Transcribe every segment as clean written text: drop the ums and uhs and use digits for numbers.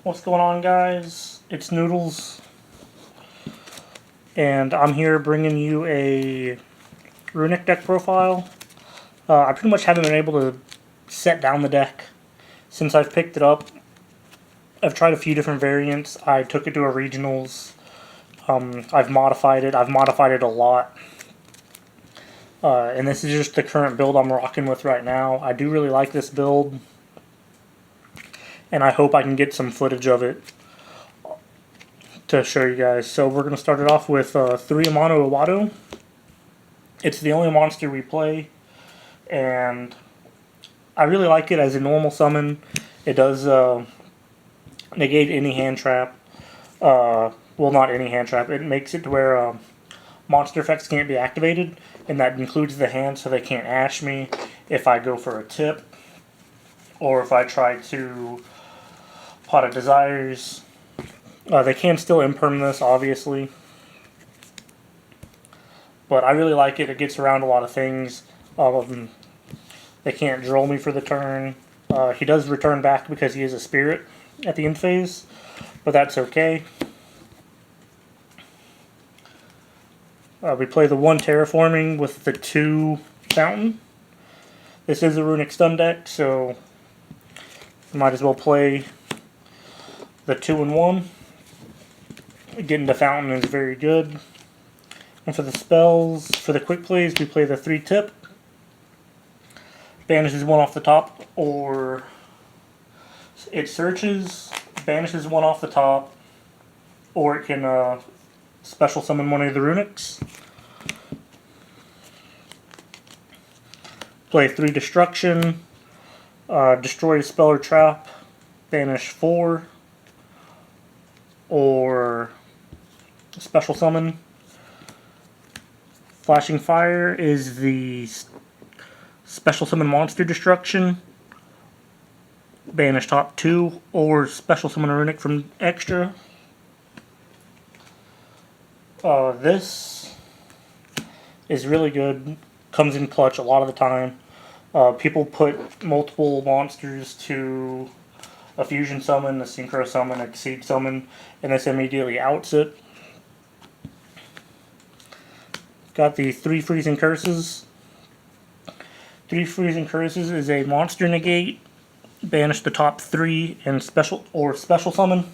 What's going on, guys? It's Noodlez, and I'm here bringing you a Runick deck profile. I pretty much haven't been able to set down the deck since I've picked it up. I've tried a few different variants. I took it to a regionals. I've modified it. I've modified it a lot. And this is just the current build I'm rocking with right now. I do really like this build, and I hope I can get some footage of it to show you guys. So we're going to start it off with 3 Mono Iwado. It's the only monster we play, and I really like it as a normal summon. It does negate any hand trap. Well, not any hand trap. It makes it to where monster effects can't be activated, and that includes the hand, so they can't ash me if I go for a tip, or if I try to Pot of Desires. They can still imperm this, obviously, but I really like it. It gets around a lot of things. They can't drill me for the turn. He does return back because he is a spirit at the end phase, but that's okay. We play the 1 Terraforming with the 2 Fountain. This is a Runick Stun deck, so you might as well play the 2 and 1. Getting the Fountain is very good. And for the spells, for the quick plays, we play the 3 Tip. Banishes 1 off the top, or it searches, banishes 1 off the top, or it can special summon one of the Runicks. Play 3 Destruction, destroy a spell or trap, banish 4, or special summon. Flashing Fire is the special summon monster destruction, banish top 2, or special summon a Runick from extra. This is really good. Comes in clutch a lot of the time. People put multiple monsters to a fusion summon, a synchro summon, a exceed summon, and this immediately outs it. Got the 3 Freezing Curses. 3 Freezing Curses is a monster negate, banish the top 3, and special summon.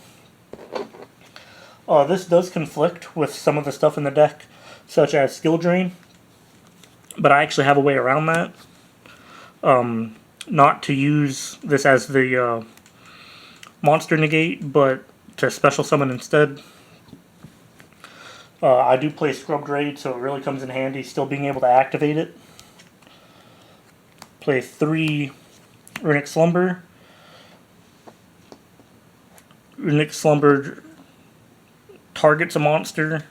This does conflict with some of the stuff in the deck, such as Skill Drain, but I actually have a way around that. Not to use this as the monster negate, but to special summon instead. I do play Scrubbed Raid, so it really comes in handy, still being able to activate it. Play 3 Runick Slumber. Runick Slumber targets a monster,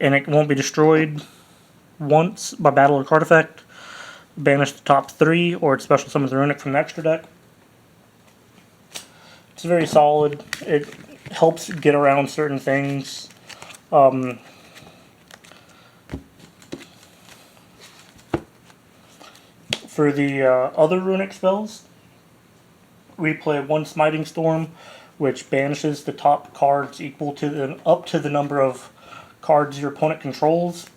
and it won't be destroyed once by battle or card effect. Banish the top 3, or it special summons the Runick from the extra deck. It's very solid. It helps get around certain things. For the other Runick spells, we play 1 Smiting Storm, which banishes the top cards equal to up to the number of cards your opponent controls.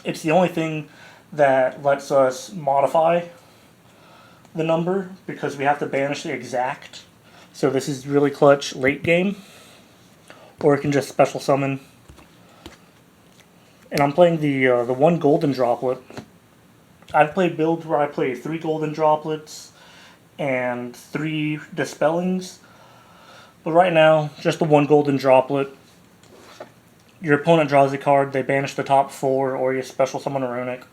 It's the only thing that lets us modify the number, because we have to banish the exact. So this is really clutch late game, or it can just special summon. And I'm playing the 1 Golden Droplet. I've played builds where I play 3 Golden Droplets and 3 Dispellings, but right now, just the 1 Golden Droplet. Your opponent draws a card, they banish the top 4, or you special summon a Runick.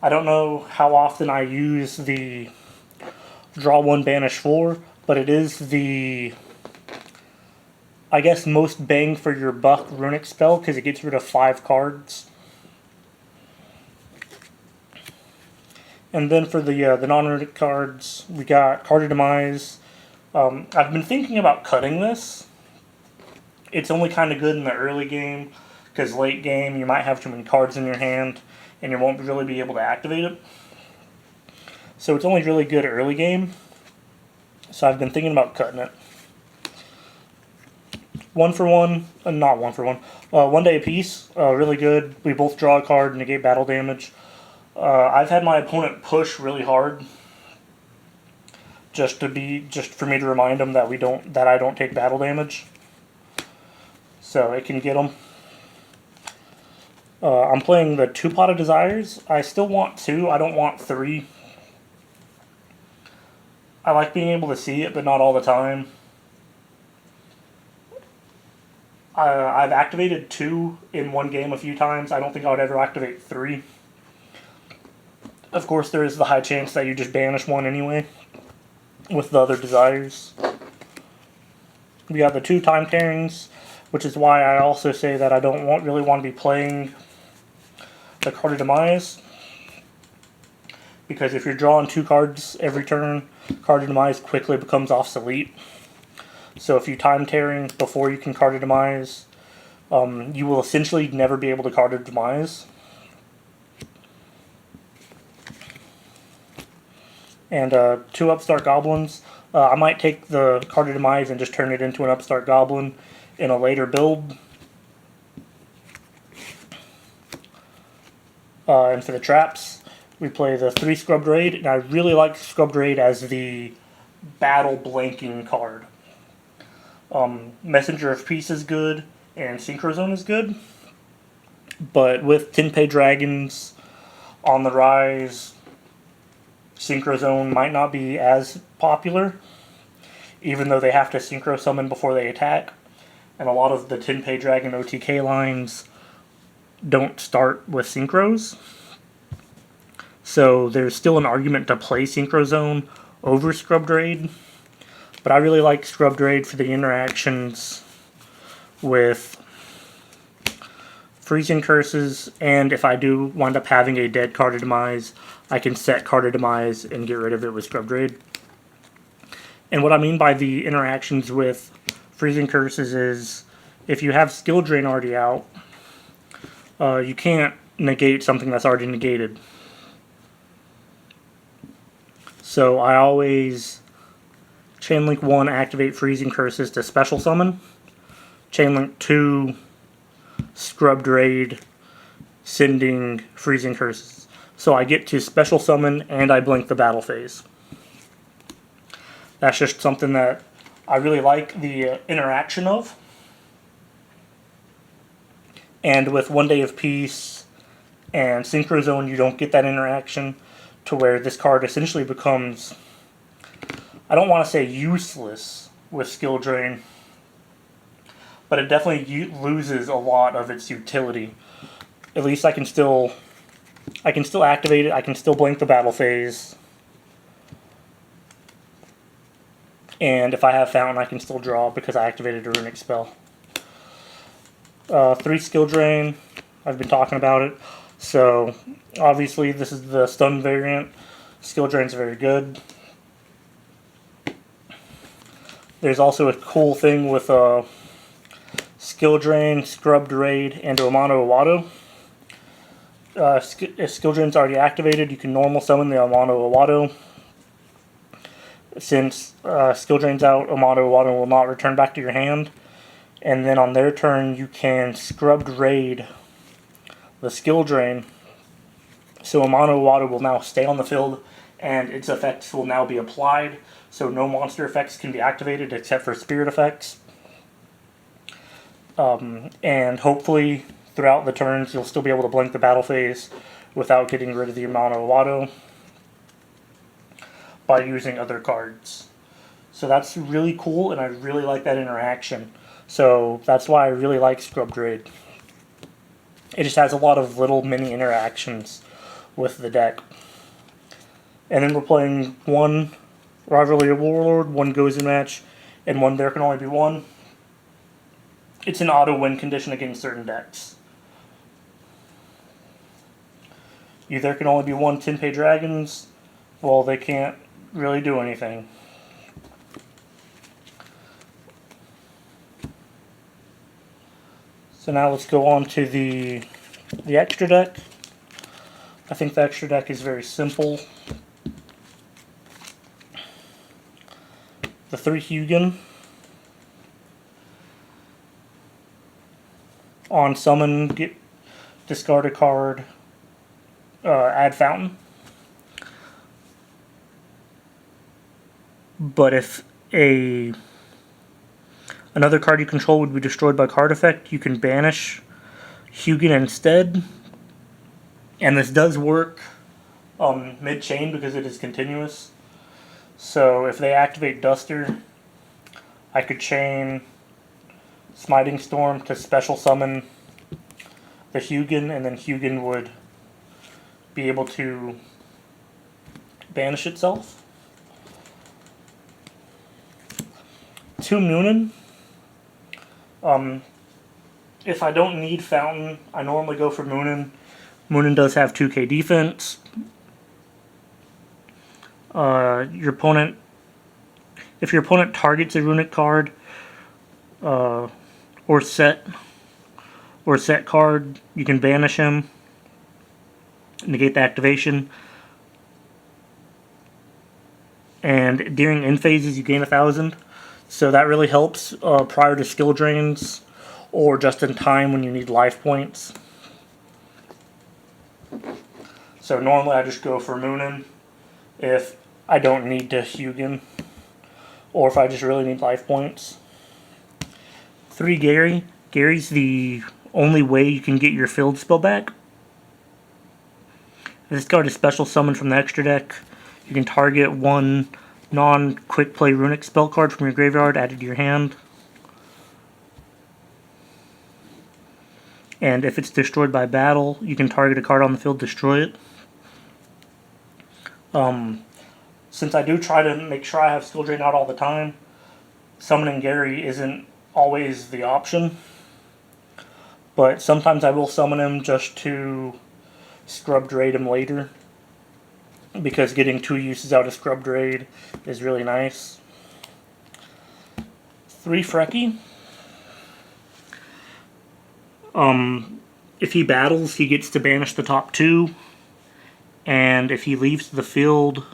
I don't know how often I use the draw 1, banish 4, but it is the, I guess, most bang for your buck Runick spell, because it gets rid of 5 cards. And then for the non-Runick cards, we got Card of Demise. I've been thinking about cutting this. It's only kind of good in the early game, because late game you might have too many cards in your hand, and you won't really be able to activate it. So it's only really good early game. So I've been thinking about cutting it. 1 for 1, not 1 for 1. 1 day apiece, really good. We both draw a card, negate battle damage. I've had my opponent push really hard, just for me to remind them that I don't take battle damage. So it can get them. I'm playing the 2 Pot of Desires. I still want 2. I don't want 3. I like being able to see it, but not all the time. I've activated 2 in one game a few times. I don't think I would ever activate 3. Of course, there is the high chance that you just banish 1 anyway with the other desires. We got the 2 Time Tearings, which is why I also say that I don't really want to be playing the Card of Demise. Because if you're drawing 2 cards every turn, Card of Demise quickly becomes obsolete. So if you Time Tearing before you can Card of Demise, you will essentially never be able to Card of Demise. And 2 Upstart Goblins. I might take the Card of Demise and just turn it into an Upstart Goblin in a later build. And for the traps, we play the 3 Scrubbed Raid, and I really like Scrubbed Raid as the battle blanking card. Messenger of Peace is good, and Synchro Zone is good. But with Tenpei Dragons on the rise, Synchro Zone might not be as popular, even though they have to Synchro Summon before they attack. And a lot of the Tenpei Dragon OTK lines don't start with Synchros. So there's still an argument to play Synchro Zone over Scrubbed Raid. But I really like Scrubbed Raid for the interactions with Freezing Curses, and if I do wind up having a dead Card of Demise, I can set Card of Demise and get rid of it with Scrubbed Raid. And what I mean by the interactions with Freezing Curses is, if you have Skill Drain already out, you can't negate something that's already negated. So I always Chainlink 1, activate Freezing Curses to special summon. Chainlink 2, Scrubbed Raid, sending Freezing Curses. So I get to special summon and I blink the battle phase. That's just something that I really like the interaction of. And with 1 Day of Peace and Synchro Zone, you don't get that interaction, to where this card essentially becomes, I don't want to say useless with Skill Drain, but it definitely loses a lot of its utility. At least I can still activate it, I can still blink the battle phase. And if I have Fountain, I can still draw because I activated a Runick spell. 3 Skill Drain, I've been talking about it. So, obviously this is the Stun variant. Skill Drain's very good. There's also a cool thing with Skill Drain, Scrubbed Raid, and Amano Iwado. If Skill Drain's already activated, you can normal summon the Amano Iwado. Since Skill Drain's out, Amano Iwado will not return back to your hand. And then on their turn, you can Scrubbed Raid the Skill Drain. So Amano Iwado will now stay on the field, and its effects will now be applied. So no monster effects can be activated except for spirit effects. And hopefully throughout the turns, you'll still be able to blink the battle phase without getting rid of the Amano Iwado by using other cards. So that's really cool, and I really like that interaction. So that's why I really like Scrubbed Raid. It just has a lot of little mini interactions with the deck. And then we're playing 1 Rivalry of Warlord, 1 Goes in Match, and 1 There Can Only Be One. It's an auto-win condition against certain decks. There can only be 1 Tenpei Dragons. Well, they can't really do anything. So now let's go on to the extra deck. I think the extra deck is very simple. 3 Hugin. On summon, discard a card, add Fountain. But if another card you control would be destroyed by card effect, you can banish Hugin instead. And this does work mid-chain because it is continuous. So if they activate Duster, I could chain Smiting Storm to special summon the Hugin, and then Hugin would be able to banish itself. 2 Moonin. If I don't need Fountain, I normally go for Moonin. Moonin does have 2k defense. Your opponent, if your opponent targets a Runick card or set card, you can banish him, negate the activation, and during end phases you gain 1,000. So that really helps prior to skill drains or just in time when you need life points. So normally I just go for Moonin if I don't need to Hugin, or if I just really need life points. 3 Gary. Gary's the only way you can get your field spell back. This card is special summoned from the extra deck. You can target 1 non-quick play Runick spell card from your graveyard added to your hand. And if it's destroyed by battle, you can target a card on the field, destroy it. Since I do try to make sure I have skill drain out all the time, summoning Gary isn't always the option. But sometimes I will summon him just to Scrub Draid him later, because getting 2 uses out of Scrub Draid is really nice. 3 Frecky. If he battles, he gets to banish the top 2, and if he leaves the field,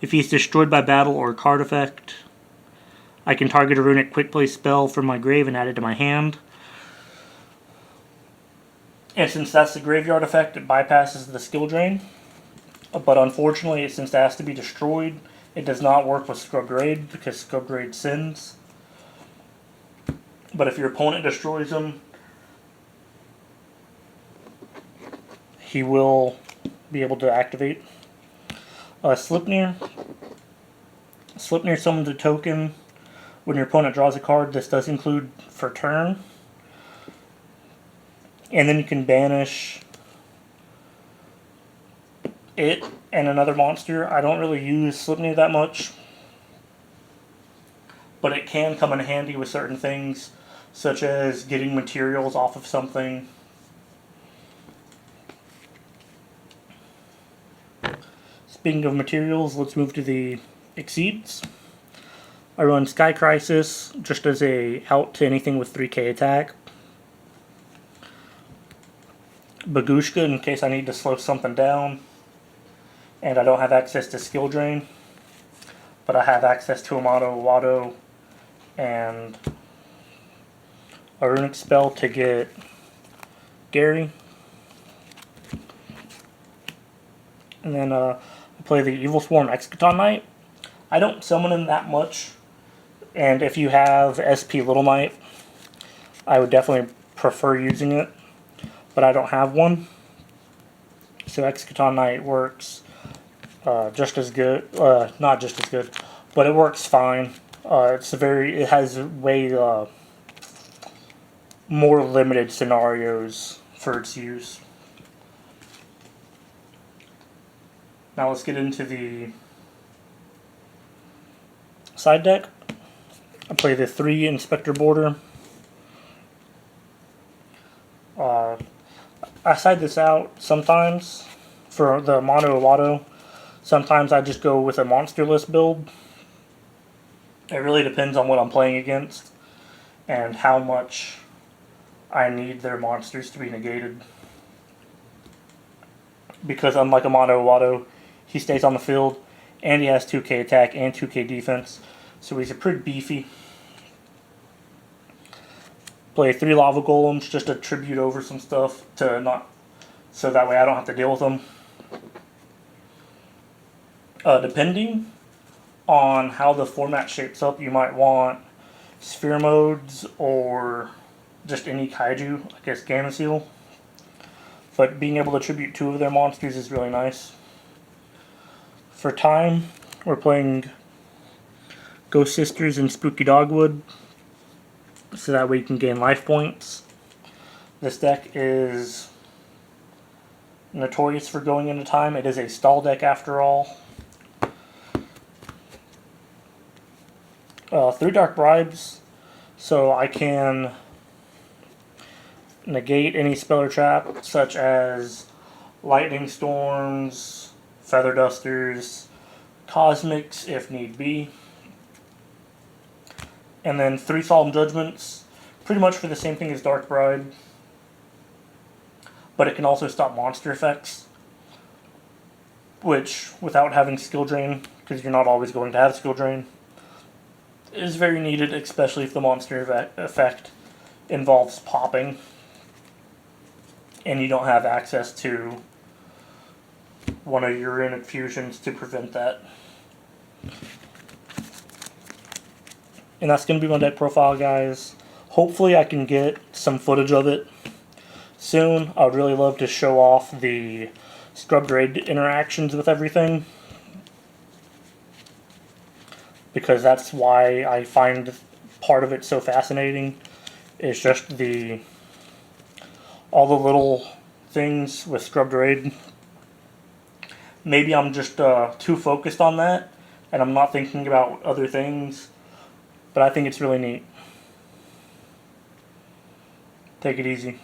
if he's destroyed by battle or card effect, I can target a Runick quick play spell from my grave and add it to my hand. And since that's the graveyard effect, it bypasses the skill drain. But unfortunately, since it has to be destroyed, it does not work with Scrub Draid because Scrub Draid sins. But if your opponent destroys him, he will be able to activate. Slipnir. Slipnir summons a token. When your opponent draws a card, this does include for turn. And then you can banish it and another monster. I don't really use Slipnir that much, but it can come in handy with certain things, such as getting materials off of something. Speaking of materials, let's move to the Exceeds. I run Sky Crisis just as a out to anything with 3k attack. Bagushka in case I need to slow something down and I don't have access to skill drain, but I have access to a mono Wado and a Runick spell to get Gary. And then I play the Evil Swarm Exciton Knight. I don't summon him that much, and if you have SP Little Knight, I would definitely prefer using it, but I don't have one. So Exciton Knight works just as good, not just as good, but it works fine. It has way more limited scenarios for its use. Now let's get into the side deck. I play the 3 Inspector Border. I side this out sometimes for the mono Wado. Sometimes I just go with a monster list build. It really depends on what I'm playing against and how much I need their monsters to be negated. Because unlike a mono Wado, he stays on the field and he has 2k attack and 2k defense. So he's pretty beefy. Play 3 lava golems just to tribute over some stuff to not, so that way I don't have to deal with them. Depending on how the format shapes up, you might want sphere modes or just any kaiju, I guess Gamma But being able to tribute 2 of their monsters is really nice. For time, we're playing Ghost Sisters and Spooky Dogwood, so that way you can gain life points. This deck is notorious for going into time. It is a stall deck after all. 3 Dark Bribes, so I can negate any spell or trap, such as Lightning Storms, Feather Dusters, Cosmics if need be. And then 3 Solemn Judgments, pretty much for the same thing as Dark Bribe, but it can also stop monster effects, which, without having skill drain, because you're not always going to have skill drain, is very needed, especially if the monster effect involves popping and you don't have access to one of your Runick fusions to prevent that. And that's going to be my deck profile, guys. Hopefully I can get some footage of it soon. I would really love to show off the scrubbed raid interactions with everything, because that's why I find part of it so fascinating. It's just all the little things with scrubbed raid. Maybe I'm just too focused on that, and I'm not thinking about other things, but I think it's really neat. Take it easy.